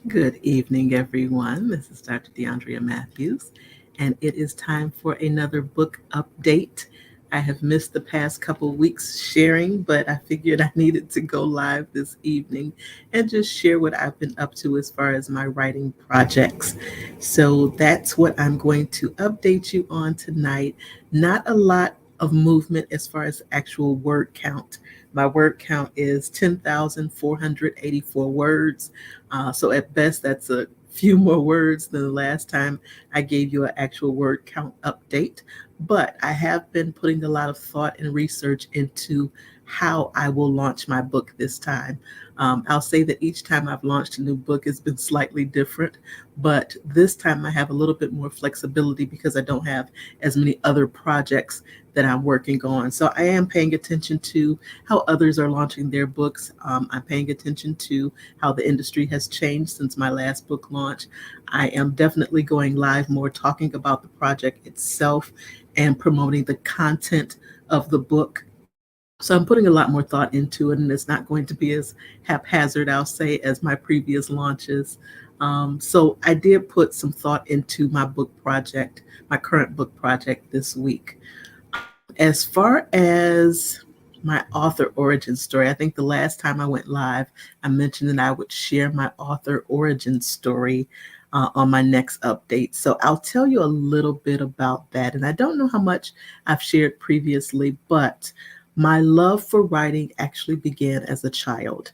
Good evening, everyone. This is Dr. DeAndrea Matthews, and it is time for another book update. I have missed the past couple weeks sharing, but I figured I needed to go live this evening and just share what I've been up to as far as my writing projects. So that's what I'm going to update you on tonight. Not a lot of movement as far as actual word count. My word count is 10,484 words. So at best, that's a few more words than the last time I gave you an actual word count update. But I have been putting a lot of thought and research into how I will launch my book this time. I'll say that each time I've launched a new book has been slightly different, but this time I have a little bit more flexibility because I don't have as many other projects that I'm working on. So I am paying attention to how others are launching their books. I'm paying attention to how the industry has changed since my last book launch. I am definitely going live more, talking about the project itself and promoting the content of the book. So I'm putting a lot more thought into it, and it's not going to be as haphazard, I'll say, as my previous launches. So I did put some thought into my book project, my current book project this week. As far as my author origin story, I think the last time I went live, I mentioned that I would share my author origin story on my next update. So I'll tell you a little bit about that. And I don't know how much I've shared previously, but my love for writing actually began as a child.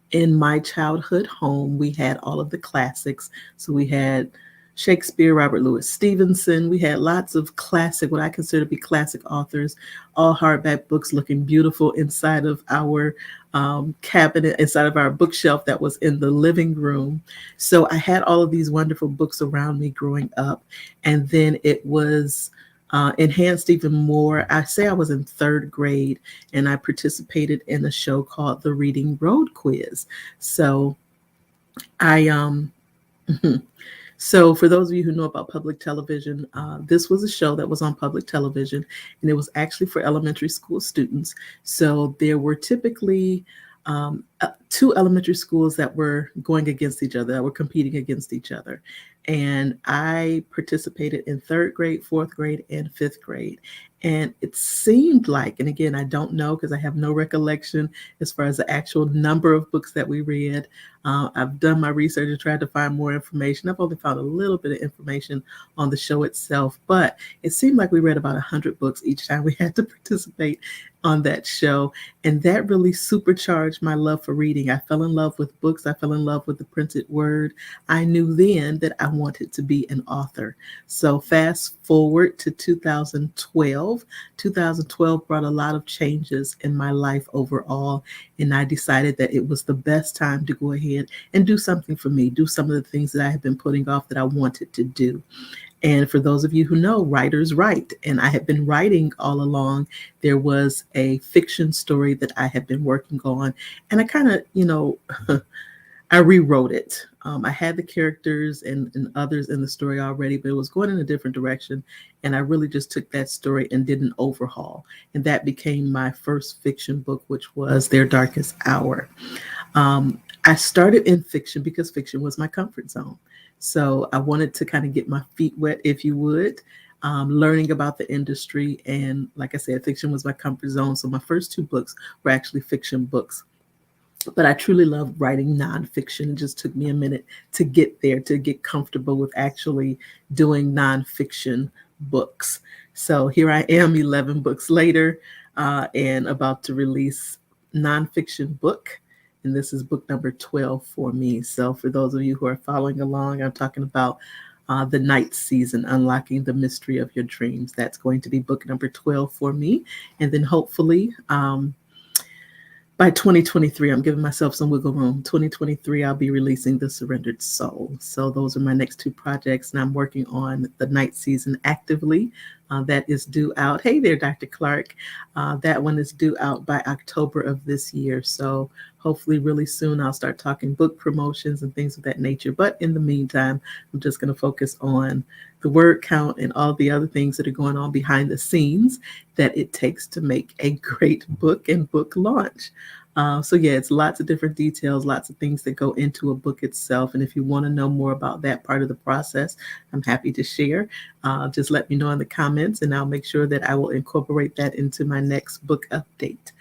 In my childhood home, we had all of the classics. So we had Shakespeare, Robert Louis Stevenson. We had lots of classic, what I consider to be classic authors, all hardback books looking beautiful inside of our cabinet, inside of our bookshelf that was in the living room. So I had all of these wonderful books around me growing up. And then it was enhanced even more. I say I was in third grade and I participated in a show called the Reading Road Quiz. So I So, for those of you who know about public television, this was a show that was on public television, and it was actually for elementary school students. So, there were typically two elementary schools that were going against each other, that were competing against each other. And I participated in third grade, fourth grade, and fifth grade. And it seemed like, and again, I don't know because I have no recollection as far as the actual number of books that we read. I've done my research and tried to find more information. I've only found a little bit of information on the show itself, but it seemed like we read about 100 books each time we had to participate on that show. And that really supercharged my love for reading. I fell in love with books. I fell in love with the printed word. I knew then that I wanted to be an author. So fast forward to 2012. 2012 brought a lot of changes in my life overall. And I decided that it was the best time to go ahead and do something for me, do some of the things that I had been putting off that I wanted to do. And for those of you who know, writers write. And I had been writing all along. There was a fiction story that I had been working on. And I kind of, I rewrote it. I had the characters and others in the story already, but it was going in a different direction. And I really just took that story and did an overhaul. And that became my first fiction book, which was Their Darkest Hour. I started in fiction because fiction was my comfort zone. So I wanted to kind of get my feet wet, if you would, learning about the industry. And like I said, fiction was my comfort zone. So my first two books were actually fiction books. But I truly love writing nonfiction. It just took me a minute to get there, to get comfortable with actually doing nonfiction books. So here I am, 11 books later, and about to release nonfiction book. And this is book number 12 for me. So for those of you who are following along, I'm talking about the Night Season, Unlocking the Mystery of Your Dreams. That's going to be book number 12 for me. And then hopefully, by 2023, I'm giving myself some wiggle room. 2023, I'll be releasing The Surrendered Soul. So those are my next two projects, and I'm working on The Night Season actively. That is due out. Hey there, Dr. Clark. That one is due out by October of this year. So hopefully really soon I'll start talking book promotions and things of that nature. But in the meantime, I'm just going to focus on the word count and all the other things that are going on behind the scenes that it takes to make a great book and book launch. So yeah, it's lots of different details, lots of things that go into a book itself. And if you want to know more about that part of the process, I'm happy to share. Just let me know in the comments, and I'll make sure that I will incorporate that into my next book update.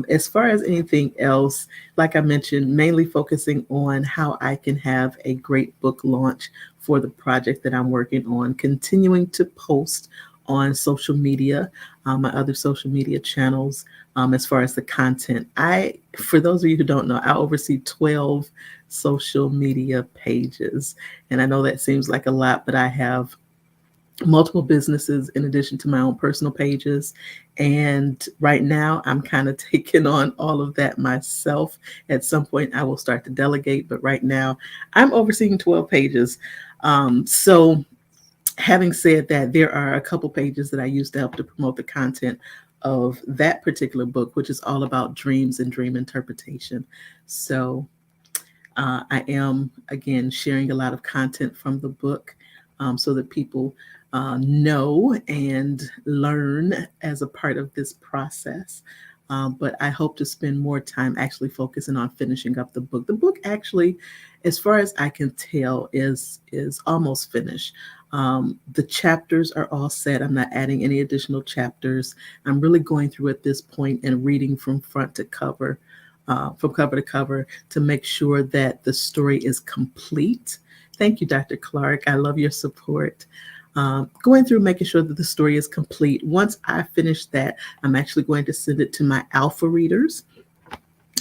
As far as anything else, like I mentioned, mainly focusing on how I can have a great book launch for the project that I'm working on, continuing to post on social media, my other social media channels. As far as the content, for those of you who don't know, I oversee 12 social media pages. And I know that seems like a lot, but I have multiple businesses in addition to my own personal pages. And right now, I'm kind of taking on all of that myself. At some point, I will start to delegate, but right now, I'm overseeing 12 pages. So, having said that, there are a couple pages that I use to help to promote the content of that particular book, which is all about dreams and dream interpretation. So, I am, again, sharing a lot of content from the book so that people know and learn as a part of this process. But I hope to spend more time actually focusing on finishing up the book. The book actually, as far as I can tell, is almost finished. The chapters are all set. I'm not adding any additional chapters. I'm really going through at this point and reading from front to cover, from cover to cover, to make sure that the story is complete. Thank you, Dr. Clark. I love your support. Going through making sure that the story is complete. Once I finish that, I'm actually going to send it to my alpha readers.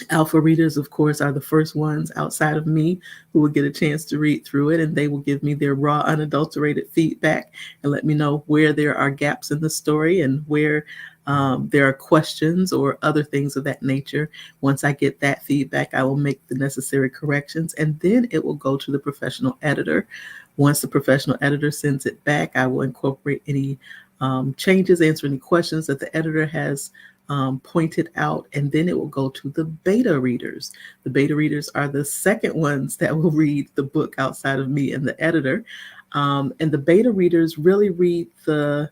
Alpha readers, of course, are the first ones outside of me who will get a chance to read through it, and they will give me their raw, unadulterated feedback and let me know where there are gaps in the story and where there are questions or other things of that nature. Once I get that feedback, I will make the necessary corrections, and then it will go to the professional editor. Once the professional editor sends it back, I will incorporate any changes, answer any questions that the editor has pointed out, and then it will go to the beta readers. The beta readers are the second ones that will read the book outside of me and the editor. And the beta readers really read the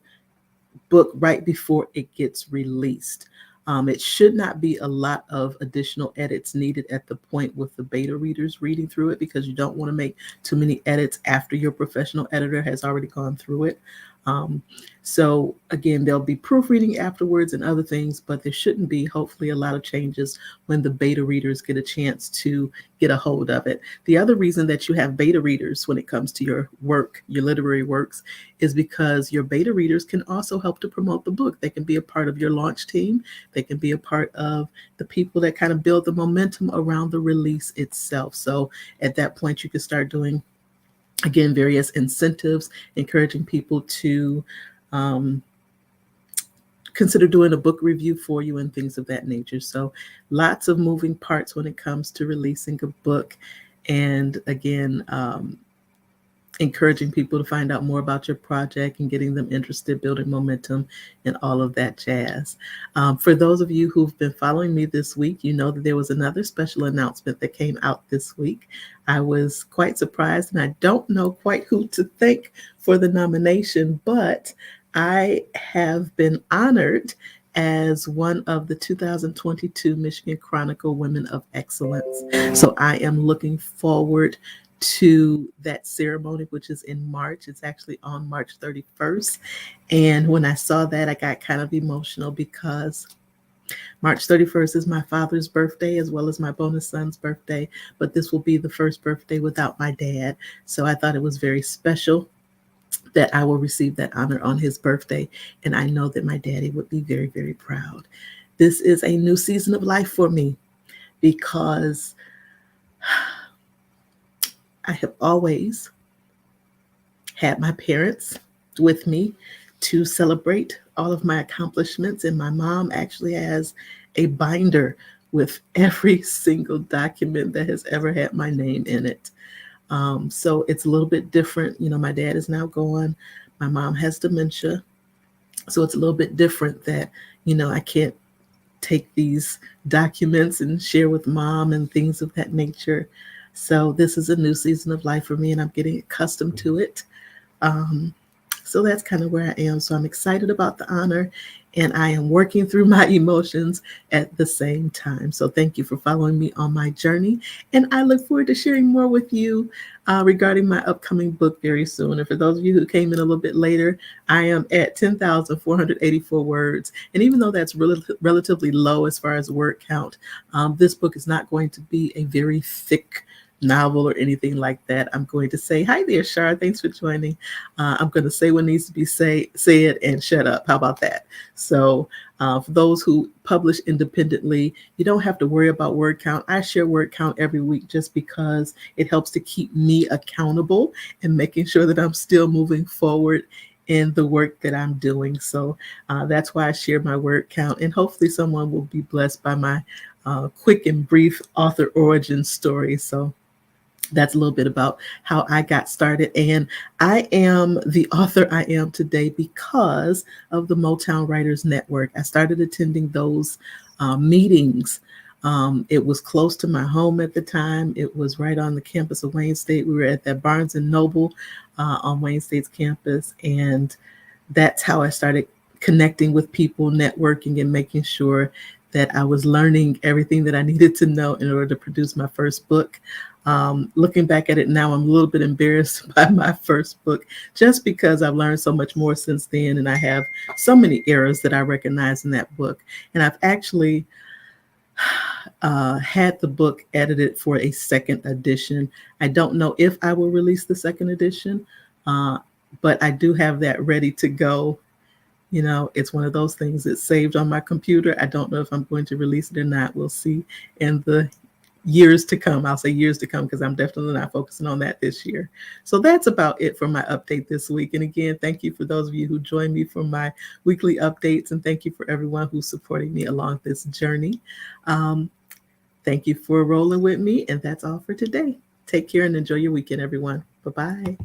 book right before it gets released. It should not be a lot of additional edits needed at the point with the beta readers reading through it, because you don't want to make too many edits after your professional editor has already gone through it. So again, there'll be proofreading afterwards and other things, but there shouldn't be, hopefully, a lot of changes when the beta readers get a chance to get a hold of it. The other reason that you have beta readers when it comes to your work, your literary works, is because your beta readers can also help to promote the book. They can be a part of your launch team. They can be a part of the people that kind of build the momentum around the release itself. So at that point, you can start doing, again, various incentives, encouraging people to consider doing a book review for you and things of that nature. So lots of moving parts when it comes to releasing a book. And again, encouraging people to find out more about your project and getting them interested, building momentum, and all of that jazz. For those of you who've been following me this week, you know that there was another special announcement that came out this week. I was quite surprised, and I don't know quite who to thank for the nomination, but I have been honored as one of the 2022 Michigan Chronicle Women of Excellence. So I am looking forward to that ceremony, which is in March. It's actually on March 31st. And when I saw that, I got kind of emotional because March 31st is my father's birthday as well as my bonus son's birthday, but this will be the first birthday without my dad. So I thought it was very special that I will receive that honor on his birthday. And I know that my daddy would be very, very proud. This is a new season of life for me because I have always had my parents with me to celebrate all of my accomplishments. And my mom actually has a binder with every single document that has ever had my name in it. So it's a little bit different. You know, my dad is now gone. My mom has dementia. So it's a little bit different that, you know, I can't take these documents and share with mom and things of that nature. So this is a new season of life for me, and I'm getting accustomed to it. So that's kind of where I am. So I'm excited about the honor, and I am working through my emotions at the same time. So thank you for following me on my journey. And I look forward to sharing more with you regarding my upcoming book very soon. And for those of you who came in a little bit later, I am at 10,484 words. And even though that's relatively low as far as word count, this book is not going to be a very thick novel or anything like that. I'm going to say, hi there, Shar. Thanks for joining. I'm going to say what needs to be said and shut up. How about that? So for those who publish independently, you don't have to worry about word count. I share word count every week just because it helps to keep me accountable and making sure that I'm still moving forward in the work that I'm doing. So that's why I share my word count, and hopefully someone will be blessed by my quick and brief author origin story. So that's a little bit about how I got started. And I am the author I am today because of the Motown Writers Network. I started attending those meetings. It was close to my home at the time. It was right on the campus of Wayne State. We were at that Barnes and Noble on Wayne State's campus. And that's how I started connecting with people, networking, and making sure that I was learning everything that I needed to know in order to produce my first book. Looking back at it now, I'm a little bit embarrassed by my first book just because I've learned so much more since then. And I have so many errors that I recognize in that book. And I've actually had the book edited for a second edition. I don't know if I will release the second edition, but I do have that ready to go. You know, it's one of those things that's saved on my computer. I don't know if I'm going to release it or not. We'll see in the years to come. I'll say years to come because I'm definitely not focusing on that this year. So that's about it for my update this week. And again, thank you for those of you who join me for my weekly updates. And thank you for everyone who's supporting me along this journey. Thank you for rolling with me. And that's all for today. Take care and enjoy your weekend, everyone. Bye-bye.